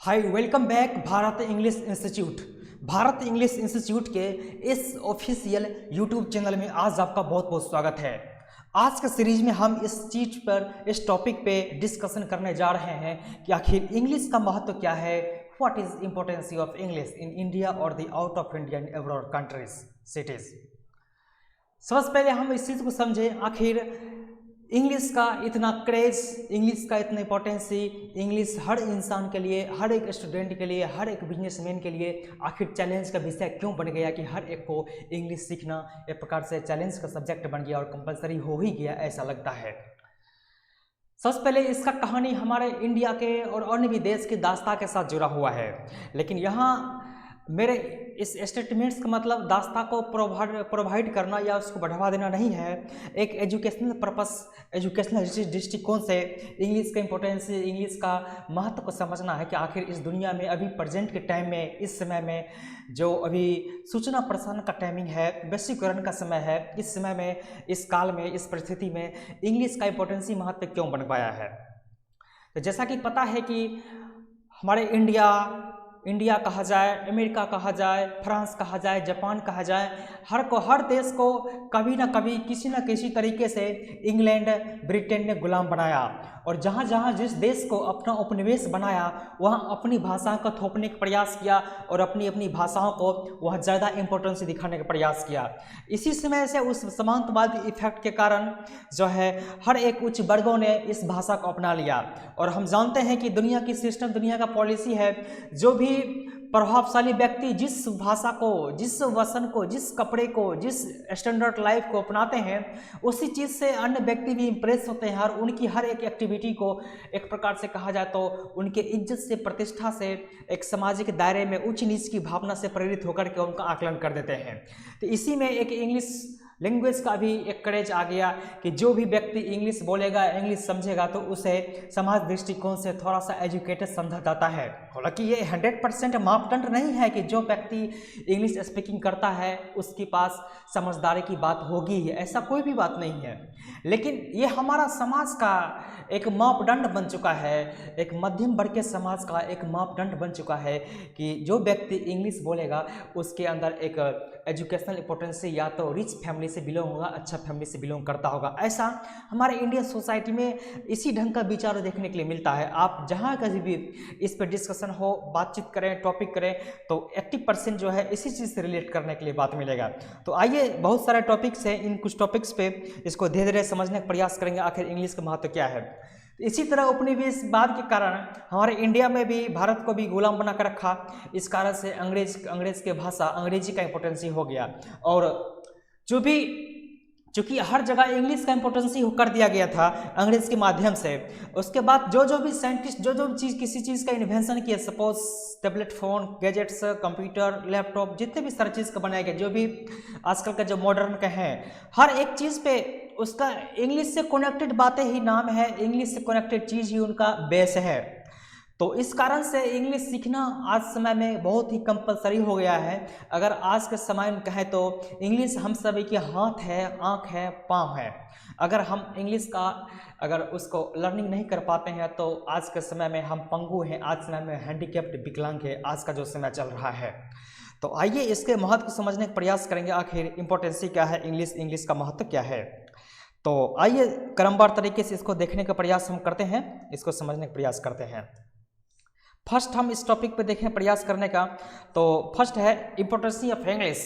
Hi welcome back Bharat English institute. Bharat English institute के इस official YouTube channel में आज आपका बहुत बहुत स्वागत है। आज के सीरीज में हम इस टॉपिक पे डिस्कशन करने जा रहे हैं कि आखिर इंग्लिश का महत्व क्या है, what is importance of English in India और the out of India in abroad countries cities. सबसे पहले हम इस चीज़ को समझें, आखिर इंग्लिश का इतना क्रेज, इंग्लिश का इतना इम्पोर्टेंसी, इंग्लिश हर इंसान के लिए, हर एक स्टूडेंट के लिए, हर एक बिजनेसमैन के लिए आखिर चैलेंज का विषय क्यों बन गया कि हर एक को इंग्लिश सीखना एक प्रकार से चैलेंज का सब्जेक्ट बन गया और कंपलसरी हो ही गया, ऐसा लगता है। सबसे पहले इसका कहानी हमारे इंडिया के और अन्य भी देश के दास्ता के साथ जुड़ा हुआ है, लेकिन यहाँ मेरे इस स्टेटमेंट्स का मतलब दास्ता को प्रोवाइड करना या उसको बढ़ावा देना नहीं है। एक एजुकेशनल पर्पस, एजुकेशनल दृष्टिकोण से इंग्लिश का इम्पोर्टेंस, इंग्लिश का महत्व को समझना है कि आखिर इस दुनिया में अभी प्रेजेंट के टाइम में, इस समय में जो अभी सूचना प्रसारण का टाइमिंग है, वैश्वीकरण का समय है, इस समय में, इस काल में, इस परिस्थिति में इंग्लिश का इम्पोर्टेंसी महत्व क्यों बन पाया है। तो जैसा कि पता है कि हमारे इंडिया कहा जाए, अमेरिका कहा जाए, फ्रांस कहा जाए, जापान कहा जाए, हर देश को कभी ना कभी किसी न किसी तरीके से इंग्लैंड, ब्रिटेन ने गुलाम बनाया, और जहाँ जहाँ जिस देश को अपना उपनिवेश बनाया वहाँ अपनी भाषा को थोपने का प्रयास किया और अपनी अपनी भाषाओं को वह ज़्यादा इम्पोर्टेंस दिखाने का प्रयास किया। इसी समय से उस समांतवादी इफेक्ट के कारण जो है हर एक उच्च वर्गों ने इस भाषा को अपना लिया। और हम जानते हैं कि दुनिया की सिस्टम, दुनिया का पॉलिसी है, जो भी प्रभावशाली व्यक्ति जिस भाषा को, जिस वसन को, जिस कपड़े को, जिस स्टैंडर्ड लाइफ को अपनाते हैं, उसी चीज़ से अन्य व्यक्ति भी इम्प्रेस होते हैं और उनकी हर एक एक्टिविटी को एक प्रकार से कहा जाए तो उनके इज्जत से, प्रतिष्ठा से, एक सामाजिक दायरे में उच्च नीच की भावना से प्रेरित होकर के उनका आकलन कर देते हैं। तो इसी में एक इंग्लिश लैंग्वेज का भी एक क्रेज आ गया कि जो भी व्यक्ति इंग्लिश बोलेगा, इंग्लिश समझेगा तो उसे समाज दृष्टिकोण से थोड़ा सा एजुकेटेड समझा जाता है। हालांकि ये 100% मापदंड नहीं है कि जो व्यक्ति इंग्लिश स्पीकिंग करता है उसके पास समझदारी की बात होगी, ऐसा कोई भी बात नहीं है। लेकिन ये हमारा समाज का एक मापदंड बन चुका है, एक मध्यम वर्ग के समाज का एक मापदंड बन चुका है कि जो व्यक्ति इंग्लिश बोलेगा उसके अंदर एक एजुकेशनल इम्पोर्टेंसी या तो रिच फैमिली से बिलोंग होगा, अच्छा फैमिली से बिलोंग करता होगा। ऐसा हमारे इंडियन सोसाइटी में इसी ढंग का विचार देखने के लिए मिलता है। आप जहाँ कहीं भी इस पर डिस्कशन हो, बातचीत करें, टॉपिक करें, तो 80% जो है इसी चीज़ से रिलेट करने के लिए बात मिलेगा। तो आइए, बहुत सारे टॉपिक्स हैं, इन कुछ टॉपिक्स पे इसको धीरे धीरे समझने का प्रयास करेंगे आखिर इंग्लिश का महत्व क्या है। इसी तरह उपनिवेशवाद के कारण हमारे इंडिया में भी भारत को भी गुलाम बना कर रखा। इस कारण से अंग्रेज के भाषा, अंग्रेजी का इम्पोर्टेंसी हो गया, और चूँकि हर जगह इंग्लिश का इम्पोर्टेंसी कर दिया गया था अंग्रेज के माध्यम से। उसके बाद जो भी साइंटिस्ट जो चीज़, किसी चीज़ का इन्वेंशन किया, suppose tablet phone, gadgets, computer, laptop, जितने भी सारी चीज़ का बनाया गया, जो भी आजकल का जो मॉडर्न का है, हर एक चीज़ पे उसका इंग्लिश से कनेक्टेड बातें ही नाम है, इंग्लिश से कनेक्टेड चीज़ ही उनका बेस है। तो इस कारण से इंग्लिश सीखना आज समय में बहुत ही कंपलसरी हो गया है। अगर आज के समय में कहें तो इंग्लिश हम सभी के हाथ है, आँख है, पाँव है। अगर हम इंग्लिश का अगर उसको लर्निंग नहीं कर पाते हैं तो आज के समय में हम पंगु हैं, आज समय में हैंडीकैप्ड, विकलांग है, आज का जो समय चल रहा है। तो आइए इसके महत्व को समझने का प्रयास करेंगे, आखिर इम्पोर्टेंसी क्या है, इंग्लिश का महत्व क्या है। तो आइए क्रमवार तरीके से इसको देखने का प्रयास हम करते हैं, इसको समझने का प्रयास करते हैं। फर्स्ट हम इस टॉपिक पे देखें प्रयास करने का, तो फर्स्ट है importancy of English.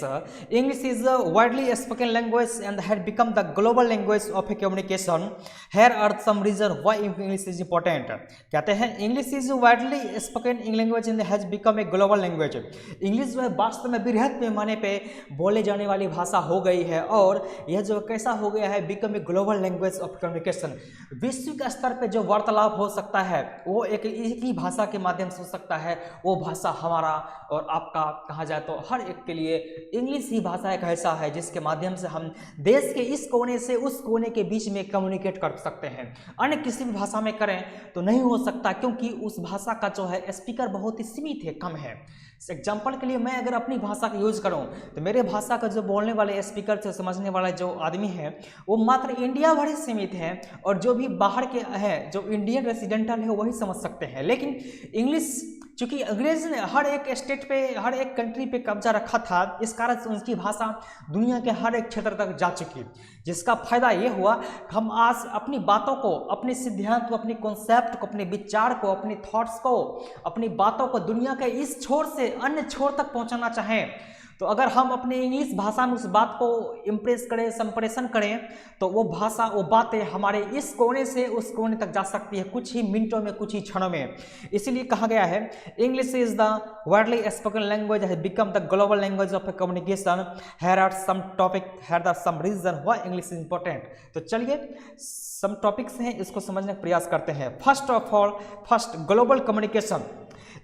English is widely spoken language and had become the global language of a communication. Here are some reason why English is important. कहते हैं English is widely spoken language and has become a global language. English जो है वास्तव में बृहद पैमाने पे बोले जाने वाली भाषा हो गई है, और यह जो कैसा हो गया है, become a global language of communication. वैश्विक स्तर पर जो वार्तालाप हो सकता है वो एक ही भाषा के माध्यम हो सकता है। वो भाषा हमारा और आपका कहा जाए तो हर एक के लिए इंग्लिश ही भाषा एक ऐसा है जिसके माध्यम से हम देश के इस कोने से उस कोने के बीच में कम्युनिकेट कर सकते हैं। अन्य किसी भी भाषा में करें तो नहीं हो सकता, क्योंकि उस भाषा का जो है स्पीकर बहुत ही सीमित है, कम है। एग्जाम्पल के लिए मैं अगर अपनी भाषा का यूज करूं तो मेरे भाषा का जो बोलने वाले स्पीकर से समझने वाला जो आदमी है वो मात्र इंडिया भर ही सीमित है, और जो भी बाहर के हैं, जो इंडियन रेसिडेंटल है, वही समझ सकते हैं। लेकिन इंग्लिश क्योंकि अंग्रेज ने हर एक स्टेट पे, हर एक कंट्री पे कब्जा रखा था, इस कारण से उनकी भाषा दुनिया के हर एक क्षेत्र तक जा चुकी, जिसका फायदा ये हुआ कि हम आज अपनी बातों को, अपने सिद्धांत को, अपने कॉन्सेप्ट को, अपने विचार को, अपने थॉट्स को, अपनी बातों को दुनिया के इस छोर से अन्य छोर तक पहुंचाना चाहें, तो अगर हम अपने इंग्लिश भाषा में उस बात को इम्प्रेस करें, संप्रेषण करें, तो वो भाषा, वो बातें हमारे इस कोने से उस कोने तक जा सकती है कुछ ही मिनटों में, कुछ ही क्षणों में। इसीलिए कहा गया है English is the widely spoken language has become the global language of communication, here are some topic, here are some reason why English is important. तो चलिए सम टॉपिक्स हैं, इसको समझने का प्रयास करते हैं। First of all, first global communication.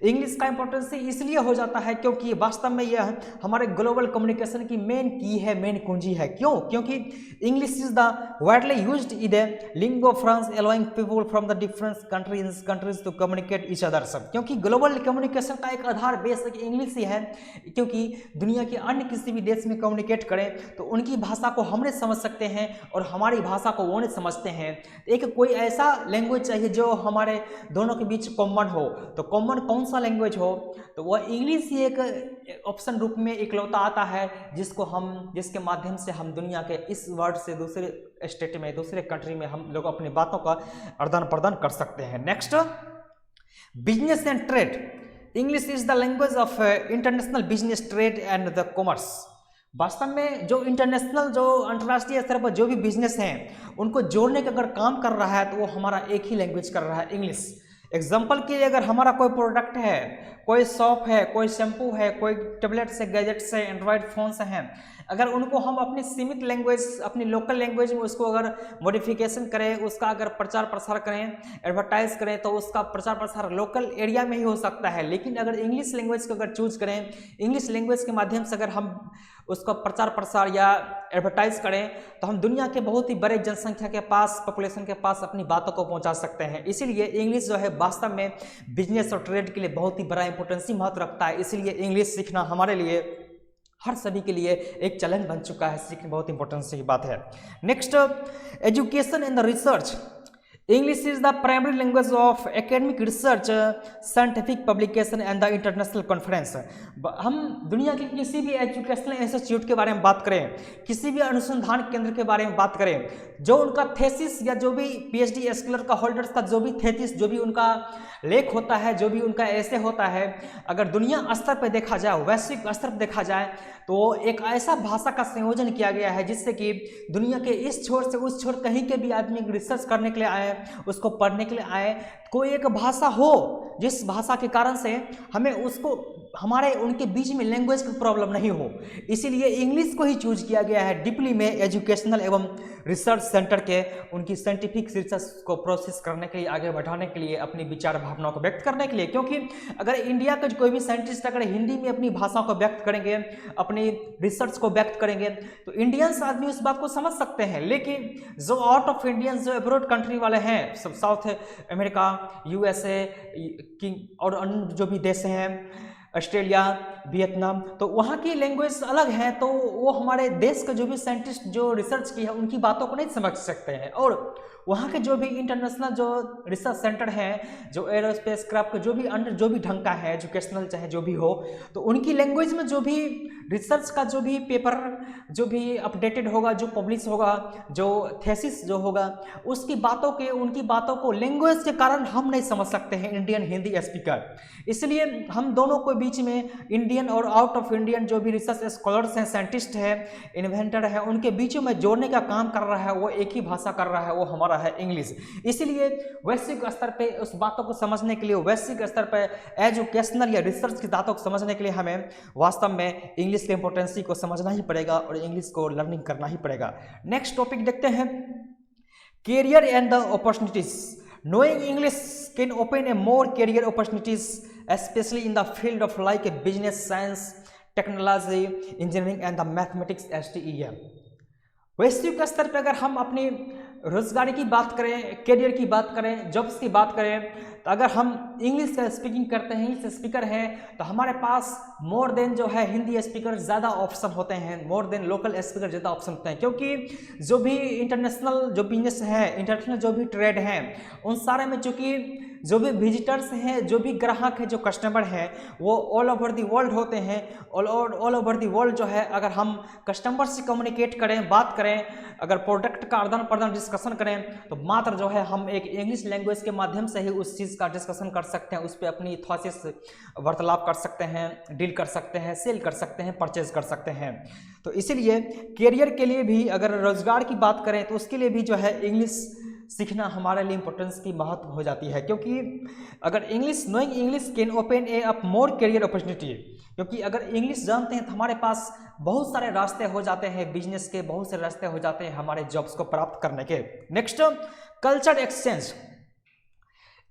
English का इंपॉर्टेंस इसलिए हो जाता है क्योंकि वास्तव में यह हमारे ग्लोबल कम्युनिकेशन की मेन की है, मेन कुंजी है। क्यों? क्योंकि English is the widely used in the lingua franca allowing people from the different countries to communicate each other. क्योंकि ग्लोबल कम्युनिकेशन का एक आधार बेस इंग्लिश ही है, क्योंकि दुनिया के अन्य किसी भी देश में कम्युनिकेट करें तो उनकी भाषा को हमने समझ सकते हैं और हमारी भाषा को वो नहीं समझते हैं। एक कोई ऐसा लैंग्वेज चाहिए जो हमारे दोनों के बीच कॉमन हो। तो कॉमन कौन सा लैंग्वेज हो? तो वह इंग्लिश ही एक ऑप्शन रूप में इकलौता आता है जिसके माध्यम से हम दुनिया के इस वर्ड से दूसरे स्टेट में, दूसरे कंट्री में हम लोग अपनी बातों का आदान प्रदान कर सकते हैं। Next, business and trade. English is the language of international business, trade and the commerce. वास्तव में जो इंटरनेशनल, जो अंतर्राष्ट्रीय स्तर पर जो भी बिजनेस हैं उनको जोड़ने का अगर काम कर रहा है तो वो हमारा एक ही लैंग्वेज कर रहा है, इंग्लिश। एग्जाम्पल के लिए अगर हमारा कोई प्रोडक्ट है, कोई शॉप है, कोई शैम्पू है, कोई टैबलेट्स है, गैजेट्स है, एंड्रॉयड फोन्स हैं, अगर उनको हम अपनी सीमित लैंग्वेज, अपनी लोकल लैंग्वेज में उसको अगर मॉडिफिकेशन करें, उसका अगर प्रचार प्रसार करें, एडवर्टाइज करें, तो उसका प्रचार प्रसार लोकल एरिया में ही हो सकता है। लेकिन अगर इंग्लिश लैंग्वेज को अगर चूज करें, इंग्लिश लैंग्वेज के माध्यम से अगर हम उसका प्रचार प्रसार या एडवर्टाइज करें, तो हम दुनिया के बहुत ही बड़े जनसंख्या के पास, पॉपुलेशन के पास अपनी बातों को पहुंचा सकते हैं। इसीलिए इंग्लिश जो है वास्तव में बिजनेस और ट्रेड के लिए बहुत ही बड़ा इंपॉर्टेंस महत्व रखता है। इसीलिए इंग्लिश सीखना हमारे लिए, हर सभी के लिए एक चैलेंज बन चुका है, सीखना बहुत इंपॉर्टेंस की बात है। Next, education and the research. English is the primary language of academic research, scientific publication and the international conference. हम दुनिया के किसी भी एजुकेशनल इंस्टीट्यूट के बारे में बात करें, किसी भी अनुसंधान केंद्र के बारे में बात करें, जो उनका थेसिस या जो भी पीएचडी स्कॉलर का होल्डर्स का जो भी थेसिस, जो भी उनका लेख होता है, जो भी उनका ऐसे होता है, अगर दुनिया स्तर पर देखा जाए, वैश्विक स्तर पर देखा जाए, तो एक ऐसा भाषा का संयोजन किया गया है जिससे कि दुनिया के इस छोर से उस छोर कहीं के भी आदमी रिसर्च करने के लिए आए, उसको पढ़ने के लिए आए, कोई एक भाषा हो जिस भाषा के कारण से हमें उसको, हमारे उनके बीच में लैंग्वेज की प्रॉब्लम नहीं हो। इसीलिए इंग्लिश को ही चूज किया गया है डीपली में एजुकेशनल एवं रिसर्च सेंटर के, उनकी साइंटिफिक रिसर्च को प्रोसेस करने के लिए, आगे बढ़ाने के लिए, अपनी विचार भावनाओं को व्यक्त करने के लिए। क्योंकि अगर इंडिया के कोई भी साइंटिस्ट अगर हिंदी में अपनी भाषाओं को व्यक्त करेंगे, अपनी रिसर्च को व्यक्त करेंगे, तो इंडियंस आदमी उस बात को समझ सकते हैं। लेकिन जो आउट ऑफ इंडियंस, जो अब्रॉड कंट्री वाले हैं, सब साउथ अमेरिका, यूएसए और अन्य जो भी देश हैं, ऑस्ट्रेलिया, वियतनाम, तो वहाँ की लैंग्वेज अलग है, तो वो हमारे देश के जो भी साइंटिस्ट जो रिसर्च की है उनकी बातों को नहीं समझ सकते हैं। और वहाँ के जो भी इंटरनेशनल जो रिसर्च सेंटर हैं, जो एरोस्पेस क्राफ्ट के जो भी अंडर जो भी ढंग का है, एजुकेशनल चाहे जो भी हो, तो उनकी लैंग्वेज में जो भी रिसर्च का जो भी पेपर जो भी अपडेटेड होगा, जो पब्लिश होगा, जो थेसिस जो होगा, उसकी बातों के, उनकी बातों को लैंग्वेज के कारण हम नहीं समझ सकते हैं इंडियन हिंदी स्पीकर। इसलिए हम दोनों के बीच में इंडियन और आउट ऑफ इंडियन जो भी रिसर्च स्कॉलर्स हैं, साइंटिस्ट हैं, इन्वेंटर हैं, उनके बीच में जोड़ने का काम कर रहा है, वो एक ही भाषा कर रहा है, वो हमारा है इंग्लिश। इसीलिए वैश्विक स्तर पे उस बातों को समझने के लिए, वैश्विक स्तर पे एजुकेशनल या रिसर्च की बातों को समझने के लिए हमें वास्तव में इंग्लिश के इंपॉर्टेंस को समझना ही पड़ेगा और इंग्लिश को लर्निंग करना ही पड़ेगा। नेक्स्ट टॉपिक देखते हैं, career and the opportunities. Knowing English can open a more career opportunities especially in the field of like a business, science, technology, engineering and the mathematics STEM। वैश्विक स्तर पर अगर हम अपनी रोजगारी की बात करें, कैरियर की बात करें, जॉब्स की बात करें, तो अगर हम इंग्लिश का स्पीकिंग करते हैं, इंग्लिश स्पीकर हैं, तो हमारे पास मोर देन जो है हिंदी स्पीकर ज़्यादा ऑप्शन होते हैं, मोर देन लोकल स्पीकर ज़्यादा ऑप्शन होते हैं। क्योंकि जो भी इंटरनेशनल जो बिजनेस है, इंटरनेशनल जो भी ट्रेड हैं, उन सारे में चूँकि जो भी विजिटर्स हैं, जो भी ग्राहक हैं, जो कस्टमर हैं, वो ऑल ओवर दी वर्ल्ड होते हैं। ऑल ओवर दी वर्ल्ड जो है, अगर हम कस्टमर से कम्युनिकेट करें, बात करें, अगर प्रोडक्ट का आदान प्रदान डिस्कशन करें, तो मात्र जो है हम एक इंग्लिश लैंग्वेज के माध्यम से ही उस चीज़ का डिस्कशन कर सकते हैं, उस पर अपनी थॉट्स वार्तालाप कर सकते हैं, डील कर सकते हैं, सेल कर सकते हैं, परचेज कर सकते हैं। तो इसीलिए करियर के लिए भी, अगर रोजगार की बात करें, तो उसके लिए भी जो है इंग्लिश सीखना हमारे लिए इंपॉर्टेंस की महत्व हो जाती है। क्योंकि अगर knowing English can open A up more career opportunity, क्योंकि अगर इंग्लिश जानते हैं तो हमारे पास बहुत सारे रास्ते हो जाते हैं, बिजनेस के बहुत से रास्ते हो जाते हैं हमारे जॉब्स को प्राप्त करने के। Next, culture exchange.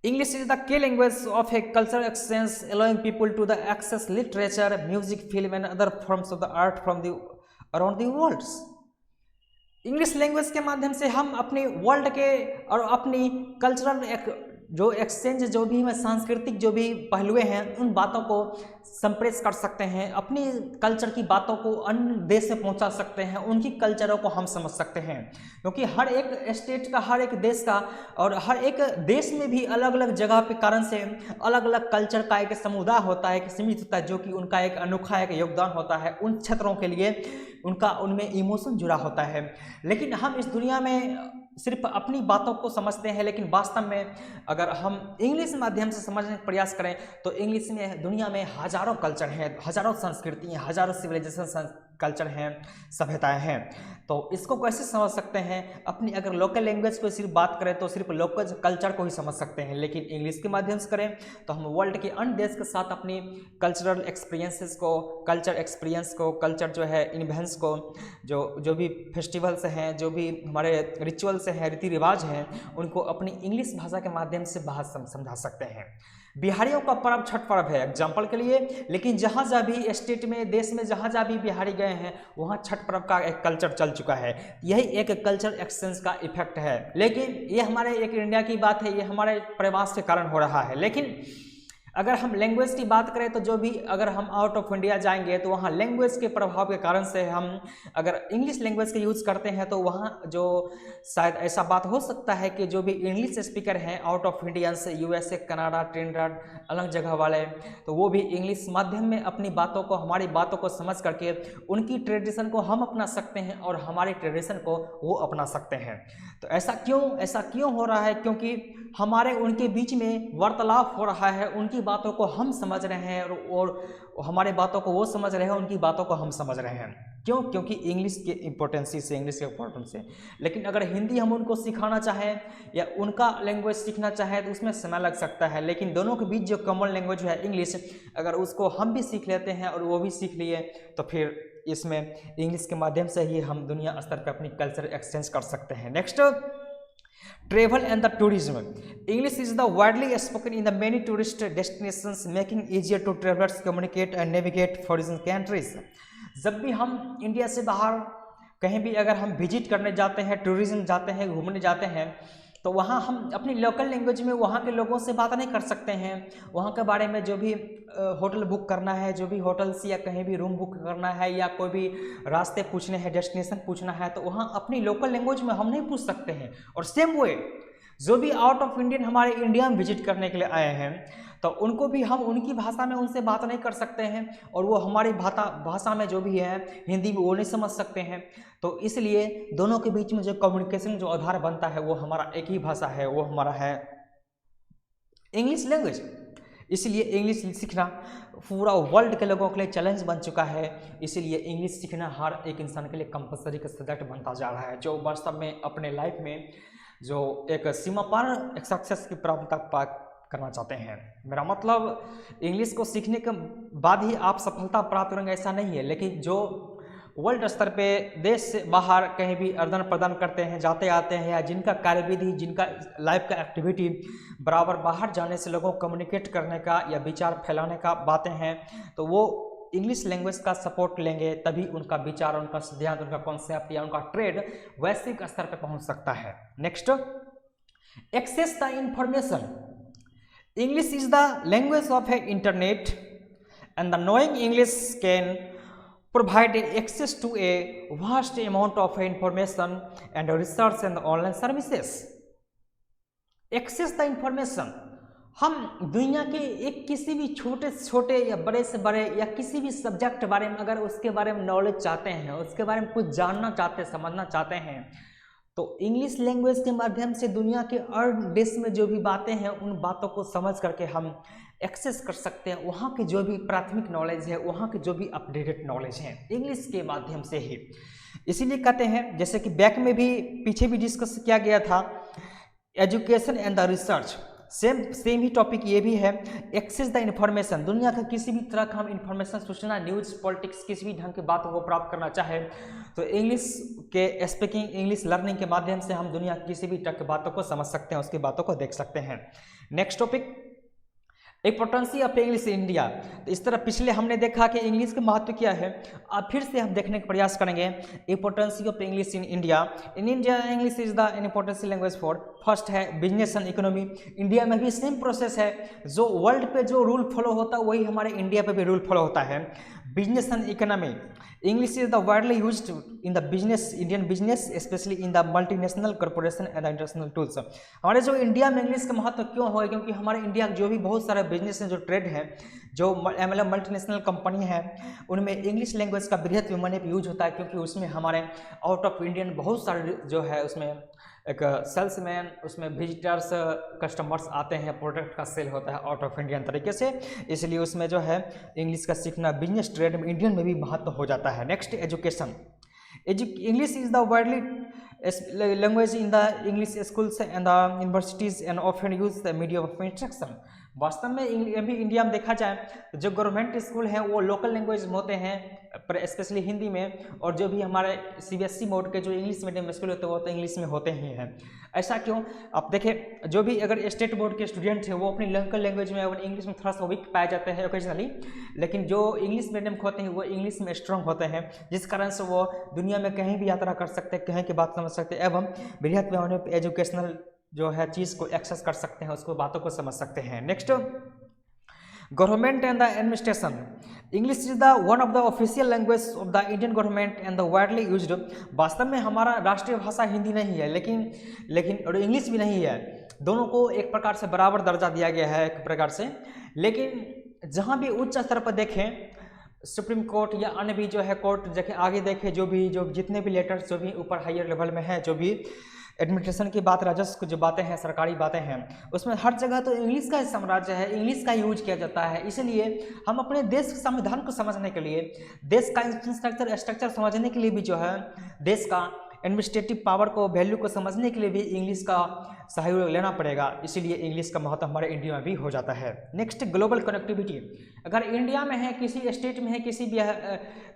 English is the key language of a cultural exchange, allowing people to the access literature, music, film and other forms of the art from the around the world. English language के माध्यम से हम अपने world के और अपनी cultural जो exchange, जो भी सांस्कृतिक जो भी पहलुएं हैं, उन बातों को संप्रेष कर सकते हैं, अपनी कल्चर की बातों को अन्य देश में पहुंचा सकते हैं, उनकी कल्चरों को हम समझ सकते हैं। क्योंकि हर एक स्टेट का, हर एक देश का और हर एक देश में भी अलग अलग जगह पे कारण से अलग अलग कल्चर का एक समुदाय होता है, एक सीमित होता है, जो कि उनका एक अनोखा एक योगदान होता है उन क्षेत्रों के लिए, उनका उनमें इमोशन जुड़ा होता है। लेकिन हम इस दुनिया में सिर्फ अपनी बातों को समझते हैं, लेकिन वास्तव में अगर हम इंग्लिश माध्यम से समझने का प्रयास करें तो इंग्लिश में दुनिया में हजारों कल्चर हैं, हजारों संस्कृति हैं, हजारों सिविलाइजेशन कल्चर हैं, सभ्यताएं हैं। तो इसको कैसे समझ सकते हैं? अपनी अगर लोकल लैंग्वेज को सिर्फ बात करें तो सिर्फ लोकल कल्चर को ही समझ सकते हैं, लेकिन इंग्लिश के माध्यम से करें तो हम वर्ल्ड के अन्य देश के साथ अपनी कल्चरल एक्सपीरियंसेस को, कल्चर एक्सपीरियंस को, कल्चर जो है इन्वेंट्स को, जो भी फेस्टिवल्स हैं, जो भी हमारे रिचुअल्स हैं, रीति रिवाज हैं, उनको अपनी इंग्लिश भाषा के माध्यम से बाहर समझा सकते हैं। बिहारियों का पर्व छठ पर्व है एग्जाम्पल के लिए, लेकिन जहाँ जहाँ भी स्टेट में, देश में जहाँ जहाँ भी बिहारी गए हैं वहाँ छठ पर्व का एक कल्चर चल चुका है। यही एक कल्चर एक्सचेंज का इफेक्ट है। लेकिन ये हमारे एक इंडिया की बात है, ये हमारे प्रवास के कारण हो रहा है। लेकिन अगर हम लैंग्वेज की बात करें तो जो भी, अगर हम आउट ऑफ इंडिया जाएंगे तो वहाँ लैंग्वेज के प्रभाव के कारण से हम अगर इंग्लिश लैंग्वेज का यूज़ करते हैं तो वहाँ जो शायद ऐसा बात हो सकता है कि जो भी इंग्लिश स्पीकर हैं out of Indians, USA, Canada, Trinidad, अलग जगह वाले, तो वो भी इंग्लिश माध्यम में अपनी बातों को, हमारी बातों को समझ करके उनकी ट्रेडिशन को हम अपना सकते हैं और हमारी ट्रेडिशन को वो अपना सकते हैं। तो ऐसा क्यों हो रहा है? क्योंकि हमारे उनके बीच में वार्तालाप हो रहा है, उनकी बातों को हम समझ रहे हैं और हमारे बातों को वो समझ रहे हैं, उनकी बातों को हम समझ रहे हैं। क्यों? क्योंकि इंग्लिश के इम्पोर्टेंसी से, इंग्लिश के इम्पोर्टेंस से। लेकिन अगर हिंदी हम उनको सिखाना चाहें या उनका लैंग्वेज सीखना चाहें तो उसमें समय लग सकता है। लेकिन दोनों के बीच जो कॉमन लैंग्वेज है इंग्लिश, अगर उसको हम भी सीख लेते हैं और वो भी सीख लिए तो फिर इसमें इंग्लिश के माध्यम से ही हम दुनिया स्तर पर अपनी कल्चर एक्सचेंज कर सकते हैं। Next, travel and the tourism. English is the widely spoken in the many tourist destinations, making easier to travelers communicate and navigate foreign countries. जब भी हम इंडिया से बाहर कहीं भी अगर हम विजिट करने जाते हैं, टूरिज्म जाते हैं, घूमने जाते हैं, तो वहाँ हम अपनी लोकल लैंग्वेज में वहाँ के लोगों से बात नहीं कर सकते हैं। वहाँ के बारे में जो भी होटल बुक करना है, जो भी होटल्स या कहीं भी रूम बुक करना है या कोई भी रास्ते पूछने हैं, डेस्टिनेशन पूछना है, तो वहाँ अपनी लोकल लैंग्वेज में हम नहीं पूछ सकते हैं। और सेम वे जो भी आउट ऑफ इंडियन हमारे इंडिया में विजिट करने के लिए आए हैं तो उनको भी हम उनकी भाषा में उनसे बात नहीं कर सकते हैं और वो हमारी भाषा में जो भी है हिंदी में वो नहीं समझ सकते हैं। तो इसलिए दोनों के बीच में जो कम्युनिकेशन जो आधार बनता है वो हमारा एक ही भाषा है, वो हमारा है इंग्लिश लैंग्वेज। इसलिए इंग्लिश सीखना पूरा वर्ल्ड के लोगों के लिए चैलेंज बन चुका है। इसीलिए इंग्लिश सीखना हर एक इंसान के लिए कंपलसरी का सब्जेक्ट बनता जा रहा है, जो वास्तव में अपने लाइफ में जो एक सीमा पार एक सक्सेस की प्राप्त करना चाहते हैं। मेरा मतलब इंग्लिश को सीखने के बाद ही आप सफलता प्राप्त करेंगे ऐसा नहीं है, लेकिन जो वर्ल्ड स्तर पे देश से बाहर कहीं भी आदान प्रदान करते हैं, जाते आते हैं, या जिनका कार्यविधि, जिनका लाइफ का एक्टिविटी बराबर बाहर जाने से लोगों को कम्युनिकेट करने का या विचार फैलाने का बातें हैं, तो वो इंग्लिश लैंग्वेज का सपोर्ट लेंगे, तभी उनका विचार, उनका सिद्धांत, उनका कॉन्सेप्ट या उनका ट्रेड वैश्विक स्तर पर पहुंच सकता है। Next, access the information. English is the language of internet and the knowing English can provide access to a vast amount of information and research and online services. Access the information, हम दुनिया के एक किसी भी छोटे से छोटे या बड़े से बड़े या किसी भी सब्जेक्ट के बारे में अगर उसके बारे में नॉलेज चाहते हैं, उसके बारे में कुछ जानना चाहते हैं, समझना चाहते हैं, तो इंग्लिश लैंग्वेज के माध्यम से दुनिया के हर देश में जो भी बातें हैं उन बातों को समझ करके हम एक्सेस कर सकते हैं। वहाँ की जो भी प्राथमिक नॉलेज है, वहाँ की जो भी अपडेटेड नॉलेज है, इंग्लिश के माध्यम से ही। इसीलिए कहते हैं, जैसे कि बैक में भी पीछे भी डिस्कस किया गया था, education and the research, same he topic ये भी है। एक्सेस द इन्फॉर्मेशन, दुनिया का किसी भी तरह का हम इन्फॉर्मेशन, सूचना, न्यूज़, पॉलिटिक्स, किसी भी ढंग की बातों को प्राप्त करना चाहे तो इंग्लिश के स्पीकिंग, इंग्लिश लर्निंग के माध्यम से हम दुनिया की किसी भी तरह की बातों को समझ सकते हैं, उसकी बातों को देख सकते हैं। Next topic, impotency of English in India. तो इस तरह पिछले हमने देखा कि इंग्लिश का महत्व क्या है, अब फिर से हम देखने का प्रयास करेंगे impotency of English in India. In India English is the impotency language for, first है बिजनेस एंड इकोनॉमी। इंडिया में भी सेम प्रोसेस है, जो वर्ल्ड पे जो रूल फॉलो होता है वही हमारे इंडिया पे भी रूल फॉलो होता है। Business and economy, English is the widely used in the business, Indian business, specially in the multinational corporation and international tools. हमारे जो इंडिया में इंग्लिश का महत्व क्यों हो, क्योंकि हमारे इंडिया जो भी बहुत सारे बिजनेस हैं, जो ट्रेड है, जो मतलब मल्टीनेशनल कंपनी है, उनमें इंग्लिश लैंग्वेज का बृहत पैमाने पर यूज होता है, क्योंकि उसमें हमारे आउट ऑफ इंडियन बहुत सारे जो है उसमें एक सेल्समैन, उसमें विजिटर्स, कस्टमर्स आते हैं, प्रोडक्ट का सेल होता है आउट ऑफ इंडियन तरीके से, इसलिए उसमें जो है इंग्लिश का सीखना बिजनेस ट्रेड में इंडियन में भी महत्व हो जाता है। Next, education, English is the widely language in the English schools and the universities and often use the medium of instruction. वास्तव में अभी इंडिया में देखा जाए तो जो गवर्नमेंट स्कूल हैं वो लोकल लैंग्वेज में होते हैं, पर स्पेशली हिंदी में, और जो भी हमारे सीबीएसई बोर्ड के जो इंग्लिश मीडियम स्कूल होते हैं वो तो इंग्लिश में होते ही हैं। ऐसा क्यों? आप देखें, जो भी अगर स्टेट बोर्ड के स्टूडेंट हैं वो अपनी लोकल लैंग्वेज में और इंग्लिश में थोड़ा सा वीक पाए जाते हैं ओकेजनली, लेकिन जो इंग्लिश मीडियम के होते हैं वो इंग्लिश में स्ट्रॉन्ग होते हैं, जिस कारण से वो दुनिया में कहीं भी यात्रा कर सकते हैं, कहीं की बात समझ सकते हैं, एवं बृहत पैमाने पर एजुकेशनल जो है चीज़ को एक्सेस कर सकते हैं, उसको बातों को समझ सकते हैं। Next, government and the administration, English is the one of the official language of the Indian government and the widely used. वास्तव में हमारा राष्ट्रीय भाषा हिंदी नहीं है, लेकिन और इंग्लिश भी नहीं है, दोनों को एक प्रकार से बराबर दर्जा दिया गया है एक प्रकार से। लेकिन जहाँ भी उच्च स्तर पर देखें, सुप्रीम कोर्ट या अन्य भी जो है कोर्ट देखें, आगे देखें, जो जितने भी लेटर्स जो भी ऊपर हायर लेवल में है, जो भी एडमिनिस्ट्रेशन की बात, राजस्व जो बातें हैं, सरकारी बातें हैं, उसमें हर जगह तो इंग्लिश का ही साम्राज्य है, इंग्लिश का यूज किया जाता है। इसलिए हम अपने देश के संविधान को समझने के लिए, देश का स्ट्रक्चर समझने के लिए भी जो है, देश का एडमिनिस्ट्रेटिव पावर को, वैल्यू को समझने के लिए भी इंग्लिश का सहयोग लेना पड़ेगा, इसीलिए इंग्लिश का महत्व हमारे इंडिया में भी हो जाता है। नेक्स्ट, ग्लोबल कनेक्टिविटी, अगर इंडिया में है, किसी स्टेट में है, किसी भी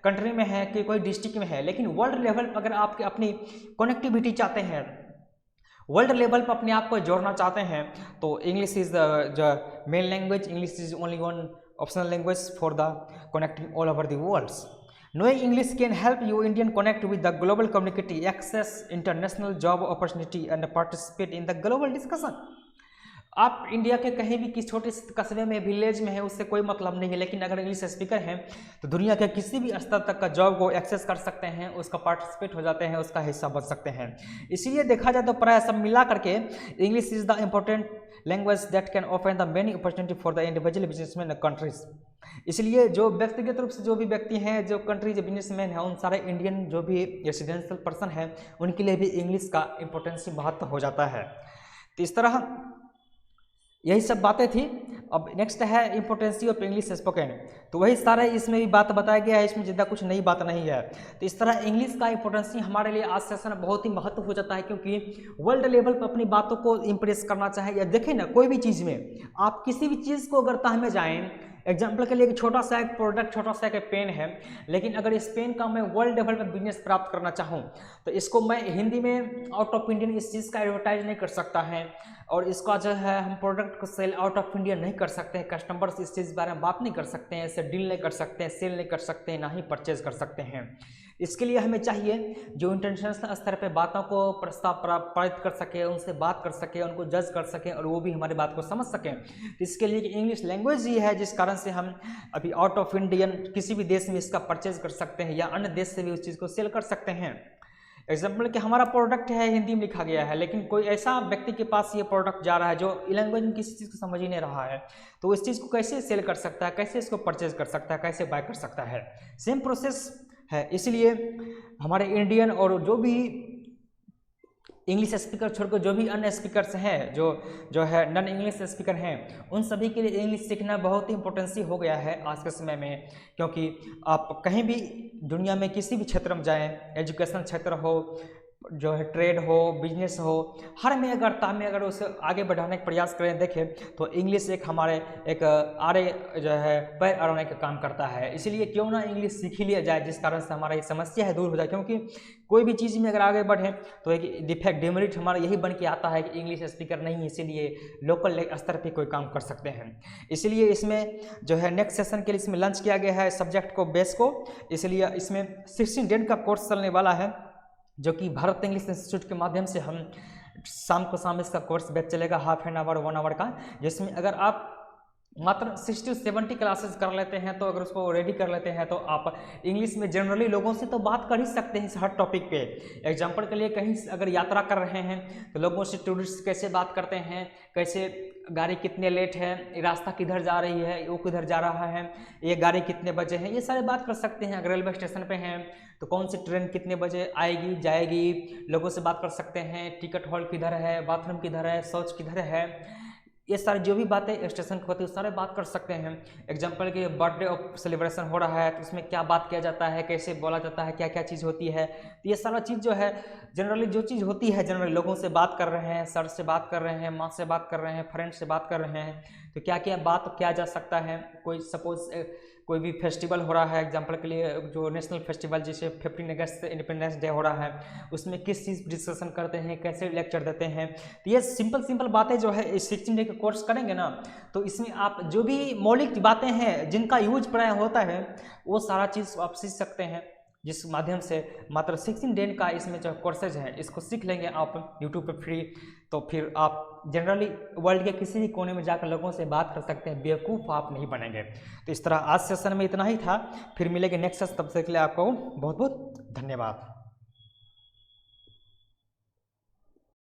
कंट्री में है, कि कोई डिस्ट्रिक्ट में है, लेकिन वर्ल्ड लेवल पर अगर आपके अपनी कनेक्टिविटी चाहते हैं, वर्ल्ड लेवल पर अपने आप को जोड़ना चाहते हैं, तो English is the main language, English is only one optional language for the connecting all over the world. Knowing English can help you Indian connect with the global community, access international job opportunity and participate in the global discussion. आप India के कहीं भी किसी छोटे कस्बे में, village में है, उससे कोई मतलब नहीं है, लेकिन अगर इंग्लिश स्पीकर हैं तो दुनिया के किसी भी स्तर तक का जॉब को एक्सेस कर सकते हैं, उसका पार्टिसिपेट हो जाते हैं, उसका हिस्सा बन सकते हैं। इसीलिए देखा जाए तो प्राय सब मिला करके English is the important language that can open the many opportunity for the individual businessman countries. इसलिए जो व्यक्तिगत रूप से जो भी व्यक्ति हैं, जो कंट्री, जो बिजनेसमैन हैं, उन सारे इंडियन जो भी रेसिडेंशियल पर्सन हैं, उनके लिए भी इंग्लिश का इम्पोर्टेंस महत्व हो जाता है। तो इस तरह यही सब बातें थी। अब नेक्स्ट है इम्पोर्टेंसी ऑफ इंग्लिश स्पोकन, तो वही सारा इसमें भी बात बताया गया है, इसमें ज़्यादा कुछ नई बात नहीं है। तो इस तरह इंग्लिश का इम्पोर्टेंसी हमारे लिए आज सेशन में बहुत ही महत्व हो जाता है, क्योंकि वर्ल्ड लेवल पर अपनी बातों को इम्प्रेस करना चाहे, या देखें ना, कोई भी चीज़ में आप किसी भी चीज़ को अगर तह जाएँ, एग्जाम्पल के लिए एक छोटा सा एक प्रोडक्ट, छोटा सा एक पेन है, लेकिन अगर इस पेन का मैं वर्ल्ड लेवल पर बिजनेस प्राप्त करना चाहूँ तो इसको मैं हिंदी में आउट ऑफ इंडियन इस चीज़ का एडवर्टाइज नहीं कर सकता है, और इसका जो है हम प्रोडक्ट को सेल आउट ऑफ इंडिया नहीं कर सकते हैं, कस्टमर्स इस चीज़ के बारे में बात नहीं कर सकते हैं, इससे डील नहीं कर सकते हैं, सेल नहीं कर सकते हैं, ना ही परचेज कर सकते हैं। इसके लिए हमें चाहिए जो इंटरनेशनल स्तर पे बातों को प्रस्ताव पारित कर सके, उनसे बात कर सके, उनको जज कर सकें, और वो भी हमारी बात को समझ सकें। इसके लिए इंग्लिश लैंग्वेज ही है जिस कारण से हम अभी आउट ऑफ इंडियन किसी भी देश में इसका परचेज कर सकते हैं, या अन्य देश से भी उस चीज़ को सेल कर सकते हैं। एग्जाम्पल कि हमारा प्रोडक्ट है हिंदी में लिखा गया है, लेकिन कोई ऐसा व्यक्ति के पास ये प्रोडक्ट जा रहा है जो लैंग्वेज में किसी चीज़ को समझ ही नहीं रहा है, तो इस चीज़ को कैसे सेल कर सकता है, कैसे इसको परचेज कर सकता है, कैसे बाय कर सकता है। सेम प्रोसेस है। इसलिए हमारे इंडियन और जो भी इंग्लिश स्पीकर छोड़कर जो भी अन्य स्पीकर्स हैं, जो है नॉन इंग्लिश स्पीकर हैं, उन सभी के लिए इंग्लिश सीखना बहुत ही इंपॉर्टेंसी हो गया है आज के समय में। क्योंकि आप कहीं भी दुनिया में किसी भी क्षेत्र में जाएं, एजुकेशन क्षेत्र हो, जो है ट्रेड हो, बिजनेस हो, हर में अगर ताम में अगर उसे आगे बढ़ाने का प्रयास करें, देखें तो इंग्लिश एक हमारे एक आरे जो है पैर अड़ाने का काम करता है। इसलिए क्यों ना इंग्लिश सीख ही लिया जाए, जिस कारण से हमारा ये समस्या है दूर हो जाए। क्योंकि कोई भी चीज़ में अगर आगे बढ़े तो एक डिफेक्ट डिमेरिट हमारा यही बन के आता है कि इंग्लिश स्पीकर नहीं है, इसीलिए लोकल स्तर पर कोई काम कर सकते हैं। इसलिए इसमें जो है नेक्स्ट सेशन के लिए इसमें लॉन्च किया गया है सब्जेक्ट को, बेस को। इसलिए इसमें 16 दिन का कोर्स चलने वाला है, जो कि भारत इंग्लिश इंस्टीट्यूट के माध्यम से हम शाम को इसका कोर्स बैच चलेगा, हाफ एन आवर 1 आवर का, जिसमें अगर आप मात्र 60 से 70 क्लासेस कर लेते हैं, तो अगर उसको रेडी कर लेते हैं तो आप इंग्लिश में जनरली लोगों से तो बात कर ही सकते हैं हर टॉपिक पे। एग्जांपल के लिए कहीं अगर यात्रा कर रहे हैं तो लोगों से टूरिस्ट कैसे बात करते हैं, कैसे गाड़ी कितने लेट है, रास्ता किधर जा रही है, वो किधर जा रहा है, ये गाड़ी कितने बजे है, ये सारे बात कर सकते हैं। अगर रेलवे स्टेशन पे हैं तो कौन सी ट्रेन कितने बजे आएगी जाएगी, लोगों से बात कर सकते हैं। टिकट हॉल किधर है, बाथरूम किधर है, शौच किधर है, ये सारी जो भी बातें स्टेशन की होती है सारे बात कर सकते हैं। एग्जाम्पल के बर्थडे ऑफ सेलिब्रेशन हो रहा है तो उसमें क्या बात किया जाता है, कैसे बोला जाता है, क्या क्या चीज़ होती है, तो ये सारा चीज़ जो है जनरली जो चीज़ होती है, जनरली लोगों से बात कर रहे हैं, सर से बात कर रहे हैं, माँ से बात कर रहे हैं, फ्रेंड से बात कर रहे हैं, तो क्या क्या बात किया जा सकता है। कोई सपोज कोई भी फेस्टिवल हो रहा है, एग्जांपल के लिए जो नेशनल फेस्टिवल जैसे 15 अगस्त इंडिपेंडेंस डे हो रहा है, उसमें किस चीज़ डिस्कशन करते हैं, कैसे लेक्चर देते हैं, तो ये सिंपल बातें जो है इस 16 डे का कोर्स करेंगे ना, तो इसमें आप जो भी मौलिक बातें हैं जिनका यूज प्राय होता है वो सारा चीज़ आप सीख सकते हैं, जिस माध्यम से मात्र 16 डे का इसमें जो कोर्सेज है इसको सीख लेंगे आप यूट्यूब पे फ्री। तो फिर आप जनरली वर्ल्ड के किसी भी कोने में जाकर लोगों से बात कर सकते हैं, बेवकूफ़ आप नहीं बनेंगे। तो इस तरह आज सेशन में इतना ही था, फिर मिलेंगे नेक्स्ट सेशन, तब तक के लिए आपको बहुत बहुत धन्यवाद।